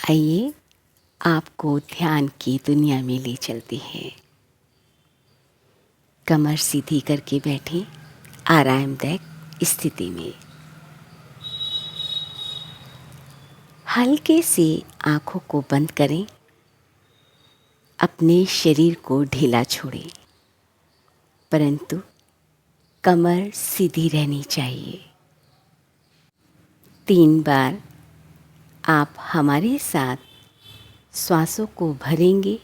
आइए आपको ध्यान की दुनिया में ले चलते हैं। कमर सीधी करके बैठें आरामदायक स्थिति में। हल्के से आँखों को बंद करें। अपने शरीर को ढीला छोड़ें, परंतु कमर सीधी रहनी चाहिए। 3 बार आप हमारे साथ श्वासों को भरेंगे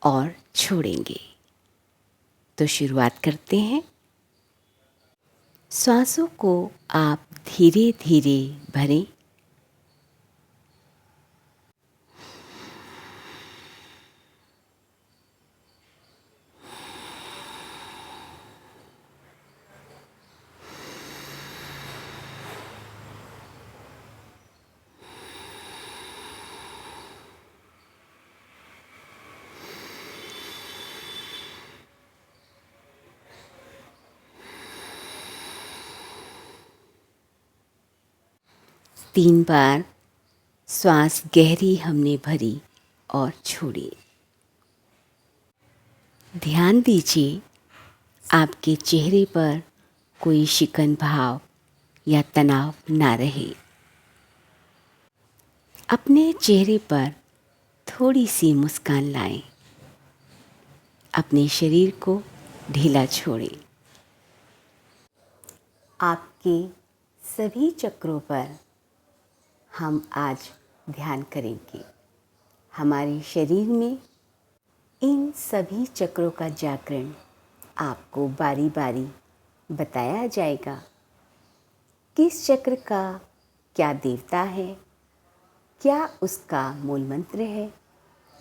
और छोड़ेंगे। तो शुरुआत करते हैं। श्वासों को आप धीरे धीरे भरें। तीन बार श्वास गहरी हमने भरी और छोड़ी। ध्यान दीजिए आपके चेहरे पर कोई शिकन भाव या तनाव ना रहे। अपने चेहरे पर थोड़ी सी मुस्कान लाएं। अपने शरीर को ढीला छोड़ें। आपके सभी चक्रों पर हम आज ध्यान करेंगे। हमारे शरीर में इन सभी चक्रों का जागरण आपको बारी बारी बताया जाएगा। किस चक्र का क्या देवता है, क्या उसका मूल मंत्र है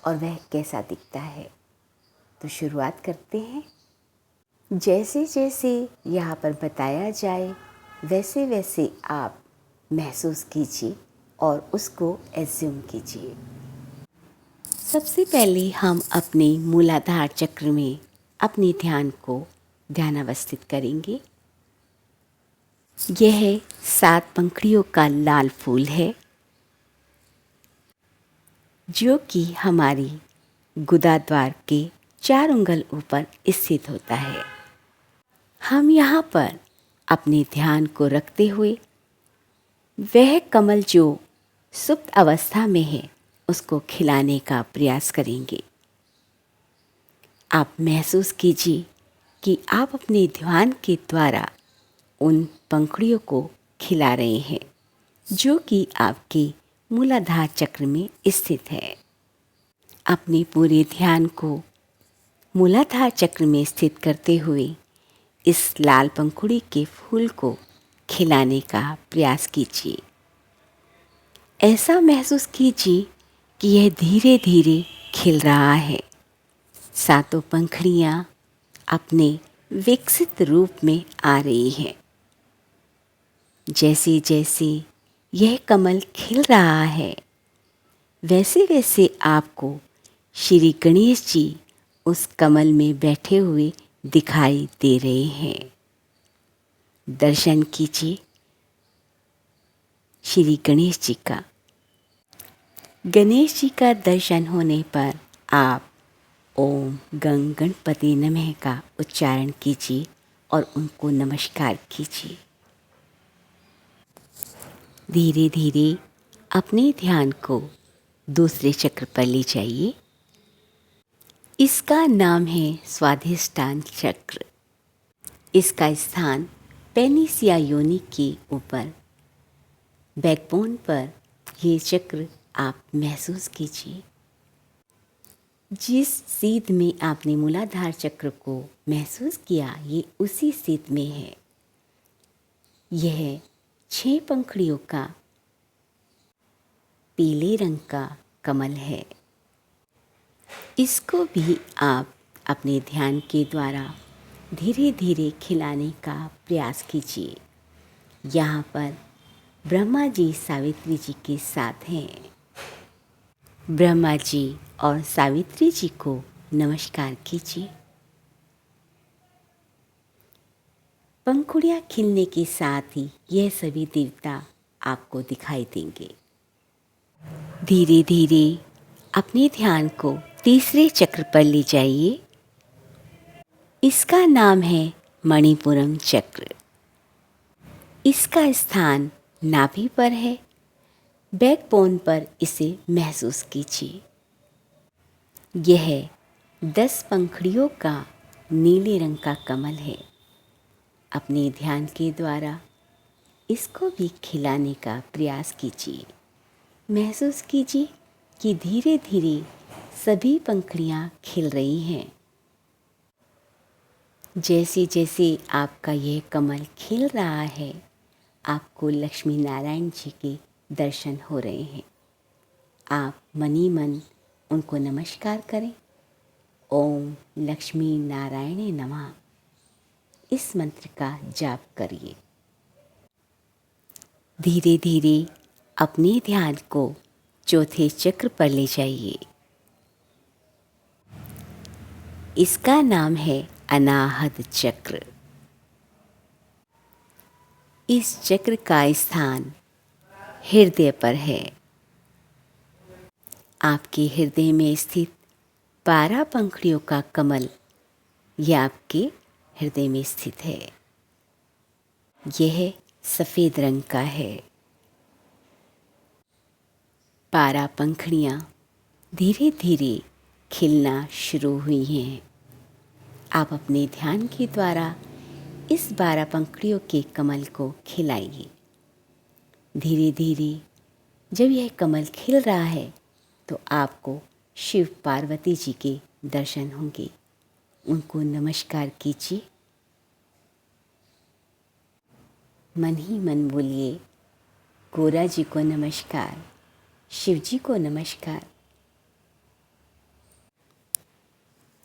और वह कैसा दिखता है। तो शुरुआत करते हैं। जैसे जैसे यहाँ पर बताया जाए वैसे वैसे आप महसूस कीजिए और उसको एज्यूम कीजिए। सबसे पहले हम अपने मूलाधार चक्र में अपने ध्यान को ध्यानावस्थित करेंगे। यह 7 पंखुड़ियों का लाल फूल है जो कि हमारी गुदाद्वार के 4 उंगल ऊपर स्थित होता है। हम यहाँ पर अपने ध्यान को रखते हुए वह कमल जो सुप्त अवस्था में है उसको खिलाने का प्रयास करेंगे। आप महसूस कीजिए कि आप अपने ध्यान के द्वारा उन पंखुड़ियों को खिला रहे हैं जो कि आपके मूलाधार चक्र में स्थित है। अपने पूरे ध्यान को मूलाधार चक्र में स्थित करते हुए इस लाल पंखुड़ी के फूल को खिलाने का प्रयास कीजिए। ऐसा महसूस कीजिए कि यह धीरे धीरे खिल रहा है। 7 पंखुड़ियाँ अपने विकसित रूप में आ रही हैं। जैसे जैसे यह कमल खिल रहा है वैसे वैसे आपको श्री गणेश जी उस कमल में बैठे हुए दिखाई दे रहे हैं। दर्शन कीजिए श्री गणेश जी का। गणेश जी का दर्शन होने पर आप ओम गं गणपति नमः का उच्चारण कीजिए और उनको नमस्कार कीजिए। धीरे धीरे अपने ध्यान को दूसरे चक्र पर ले जाइए। इसका नाम है स्वाधिष्ठान चक्र। इसका स्थान पेनिस या योनि के ऊपर बैकबोन पर ये चक्र आप महसूस कीजिए। जिस सीध में आपने मूलाधार चक्र को महसूस किया ये उसी सीध में है। यह 6 पंखुड़ियों का पीले रंग का कमल है। इसको भी आप अपने ध्यान के द्वारा धीरे धीरे खिलाने का प्रयास कीजिए। यहाँ पर ब्रह्मा जी सावित्री जी के साथ हैं। ब्रह्मा जी और सावित्री जी को नमस्कार कीजिए। पंखुड़ियाँ खिलने के साथ ही यह सभी देवता आपको दिखाई देंगे। धीरे धीरे अपने ध्यान को तीसरे चक्र पर ले जाइए। इसका नाम है मणिपुरम चक्र। इसका स्थान नाभि पर है। बैकबोन पर इसे महसूस कीजिए। यह 10 पंखुड़ियों का नीले रंग का कमल है। अपने ध्यान के द्वारा इसको भी खिलाने का प्रयास कीजिए। महसूस कीजिए कि धीरे धीरे सभी पंखुड़ियाँ खिल रही हैं। जैसे जैसे आपका यह कमल खिल रहा है, आपको लक्ष्मी नारायण जी के दर्शन हो रहे हैं। आप मनी मन उनको नमस्कार करें। ओम लक्ष्मी नारायणे नमः, इस मंत्र का जाप करिए। धीरे धीरे अपने ध्यान को चौथे चक्र पर ले जाइए। इसका नाम है अनाहत चक्र। इस चक्र का स्थान हृदय पर है। आपके हृदय में स्थित 12 पंखुड़ियों का कमल यह आपके हृदय में स्थित है। यह सफ़ेद रंग का है। 12 पंखुड़ियाँ धीरे धीरे खिलना शुरू हुई हैं। आप अपने ध्यान के द्वारा इस 12 पंखुड़ियों के कमल को खिलाइए। धीरे धीरे जब यह कमल खिल रहा है तो आपको शिव पार्वती जी के दर्शन होंगे। उनको नमस्कार कीजिए। मन ही मन बोलिए, गोरा जी को नमस्कार, शिव जी को नमस्कार।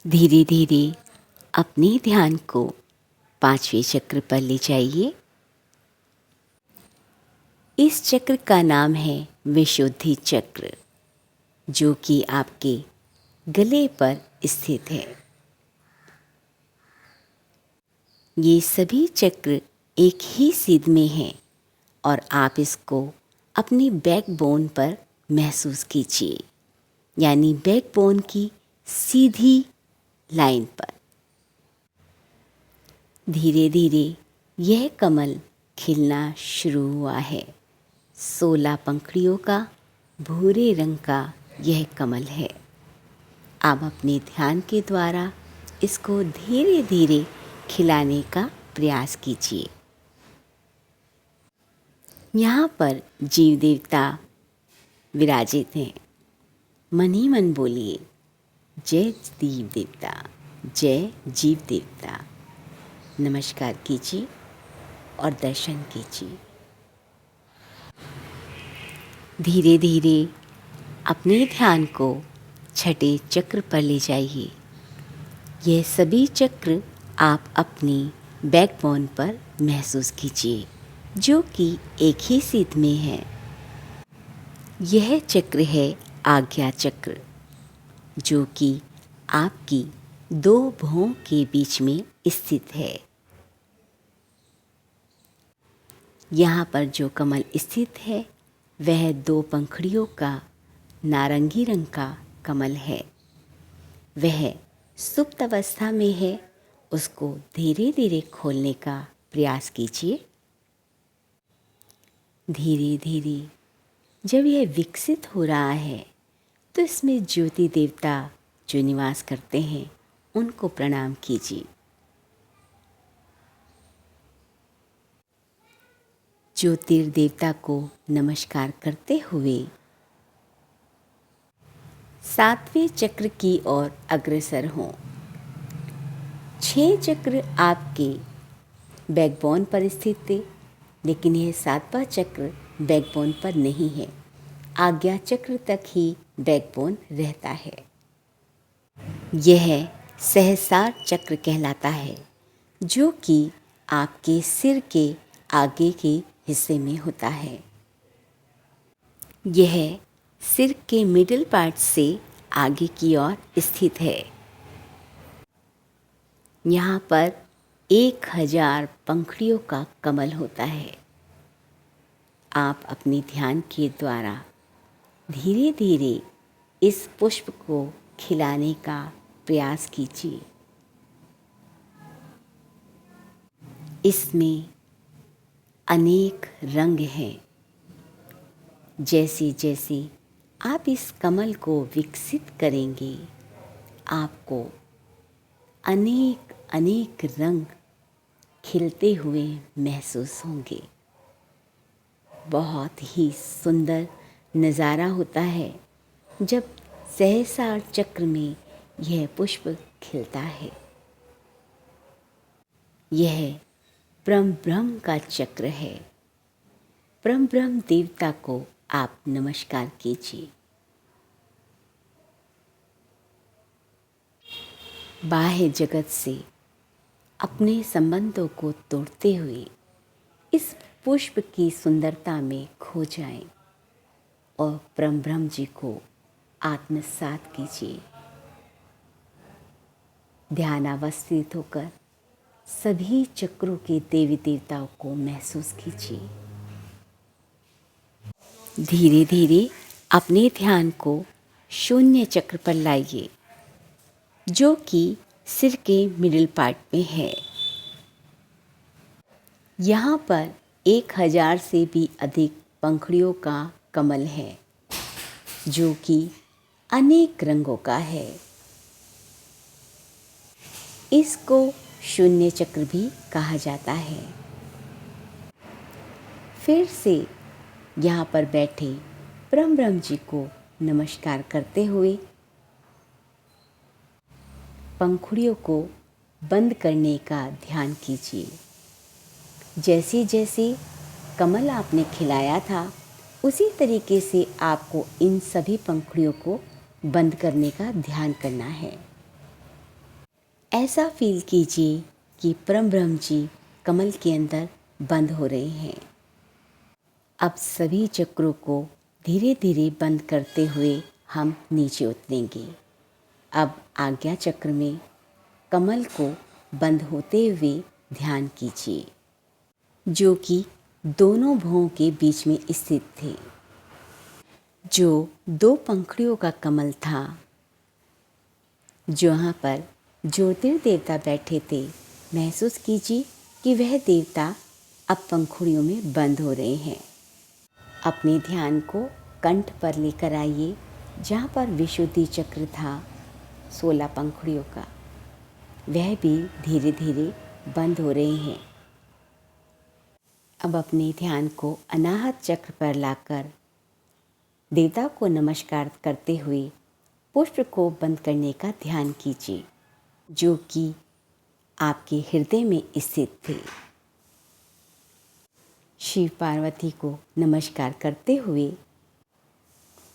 धीरे धीरे अपने ध्यान को 5वें चक्र पर ले जाइए। इस चक्र का नाम है विशुद्धि चक्र, जो कि आपके गले पर स्थित है। ये सभी चक्र एक ही सीध में हैं और आप इसको अपनी बैकबोन पर महसूस कीजिए, यानी बैकबोन की सीधी लाइन पर। धीरे धीरे यह कमल खिलना शुरू हुआ है। 16 पंखुड़ियों का भूरे रंग का यह कमल है। आप अपने ध्यान के द्वारा इसको धीरे धीरे खिलाने का प्रयास कीजिए। यहाँ पर जीव देवता विराजित हैं। मन ही मन बोलिए, जय जीव देवता, जय जीव देवता। नमस्कार कीजिए और दर्शन कीजिए। धीरे धीरे अपने ध्यान को छठे चक्र पर ले जाइए। यह सभी चक्र आप अपनी बैकबोन पर महसूस कीजिए, जो कि एक ही सीध में है। यह चक्र है आज्ञा चक्र, जो कि आपकी 2 भौं के बीच में स्थित है। यहाँ पर जो कमल स्थित है वह 2 पंखुड़ियों का नारंगी रंग का कमल है। वह सुप्त अवस्था में है। उसको धीरे धीरे खोलने का प्रयास कीजिए। धीरे धीरे जब यह विकसित हो रहा है तो इसमें ज्योति देवता जो निवास करते हैं उनको प्रणाम कीजिए। ज्योतिर्देवता को नमस्कार करते हुए 7वें चक्र की ओर अग्रसर हों। 6 चक्र आपके बैकबोन पर स्थित थे, लेकिन यह 7वां चक्र बैकबोन पर नहीं है। आज्ञा चक्र तक ही बैकबोन रहता है। यह सहस्रार चक्र कहलाता है, जो कि आपके सिर के आगे के हिस्से में होता है। यह सिर के मिडिल पार्ट से आगे की ओर स्थित है। यहाँ पर 1000 पंखुड़ियों का कमल होता है। आप अपने ध्यान के द्वारा धीरे धीरे इस पुष्प को खिलाने का प्रयास कीजिए। इसमें अनेक रंग हैं। जैसे जैसे आप इस कमल को विकसित करेंगे, आपको अनेक अनेक रंग खिलते हुए महसूस होंगे। बहुत ही सुंदर नज़ारा होता है जब सहस्रार चक्र में यह पुष्प खिलता है। यह परम ब्रह्म का चक्र है। परम ब्रह्म देवता को आप नमस्कार कीजिए। बाह्य जगत से अपने संबंधों को तोड़ते हुए इस पुष्प की सुंदरता में खो जाएं और परम ब्रह्म जी को आत्मसात कीजिए। ध्यानावस्थित होकर सभी चक्रों के देवी देवताओं को महसूस कीजिए। धीरे धीरे अपने ध्यान को शून्य चक्र पर लाइए, जो कि सिर के मिडिल पार्ट में है। यहाँ पर 1000 से भी अधिक पंखुड़ियों का कमल है, जो कि अनेक रंगों का है। इसको शून्य चक्र भी कहा जाता है। फिर से यहाँ पर बैठे परम ब्रह्म जी को नमस्कार करते हुए पंखुड़ियों को बंद करने का ध्यान कीजिए। जैसे जैसे कमल आपने खिलाया था, उसी तरीके से आपको इन सभी पंखुड़ियों को बंद करने का ध्यान करना है। ऐसा फील कीजिए कि परम ब्रह्म जी कमल के अंदर बंद हो रहे हैं। अब सभी चक्रों को धीरे धीरे बंद करते हुए हम नीचे उतरेंगे। अब आज्ञा चक्र में कमल को बंद होते हुए ध्यान कीजिए, जो कि दोनों भुवों के बीच में स्थित थे। जो 2 पंखुड़ियों का कमल था, जहाँ पर ज्योतिर्देवता बैठे थे, महसूस कीजिए कि वह देवता अब पंखुड़ियों में बंद हो रहे हैं। अपने ध्यान को कंठ पर लेकर आइए, जहाँ पर विशुद्धि चक्र था 16 पंखुड़ियों का, वह भी धीरे धीरे बंद हो रहे हैं। अब अपने ध्यान को अनाहत चक्र पर लाकर देवता को नमस्कार करते हुए पुष्प को बंद करने का ध्यान कीजिए, जो कि आपके हृदय में स्थित थे। शिव पार्वती को नमस्कार करते हुए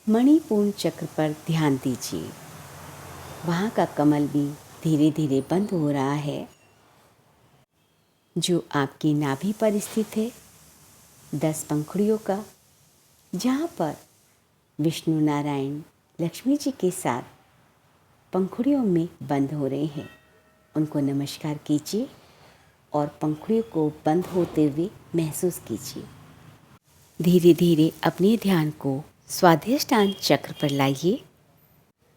मणिपूर्ण चक्र पर ध्यान दीजिए। वहाँ का कमल भी धीरे धीरे बंद हो रहा है, जो आपकी नाभि पर स्थित है 10 पंखुड़ियों का, जहाँ पर विष्णु नारायण लक्ष्मी जी के साथ पंखुड़ियों में बंद हो रहे हैं। उनको नमस्कार कीजिए और पंखुड़ियों को बंद होते हुए महसूस कीजिए। धीरे धीरे अपने ध्यान को स्वाधिष्ठान चक्र पर लाइए,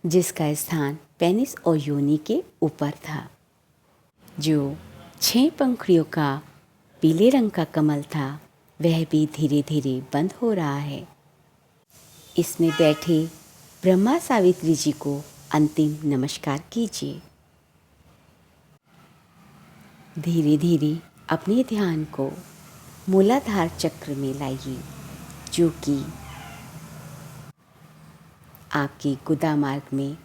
जिसका स्थान पेनिस और योनि के ऊपर था। जो 6 पंखुड़ियों का पीले रंग का कमल था, वह भी धीरे धीरे बंद हो रहा है। इसमें बैठे ब्रह्मा सावित्री जी को अंतिम नमस्कार कीजिए। धीरे धीरे अपने ध्यान को मूलाधार चक्र में लाइए, जो कि आपके गुदा मार्ग में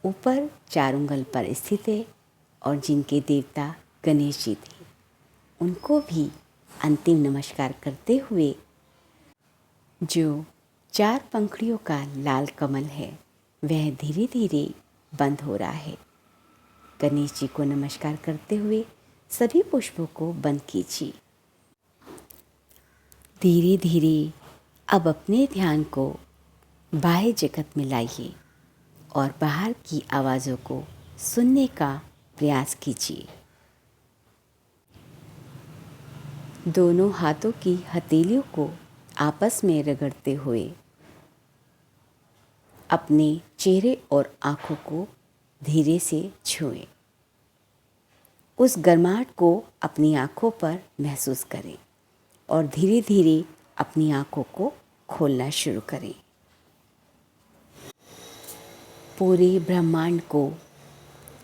ऊपर 4 उंगल पर स्थित है और जिनके देवता गणेश जी थे, उनको भी अंतिम नमस्कार करते हुए जो 4 पंखुड़ियों का लाल कमल है, वह धीरे धीरे बंद हो रहा है। गणेश जी को नमस्कार करते हुए सभी पुष्पों को बंद कीजिए। धीरे धीरे अब अपने ध्यान को बाह्य जगत में लाइए और बाहर की आवाज़ों को सुनने का प्रयास कीजिए। दोनों हाथों की हथेलियों को आपस में रगड़ते हुए अपने चेहरे और आँखों को धीरे से छुएं। उस गर्माहट को अपनी आँखों पर महसूस करें और धीरे धीरे अपनी आँखों को खोलना शुरू करें। पूरे ब्रह्मांड को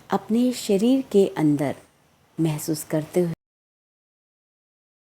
अपने शरीर के अंदर महसूस करते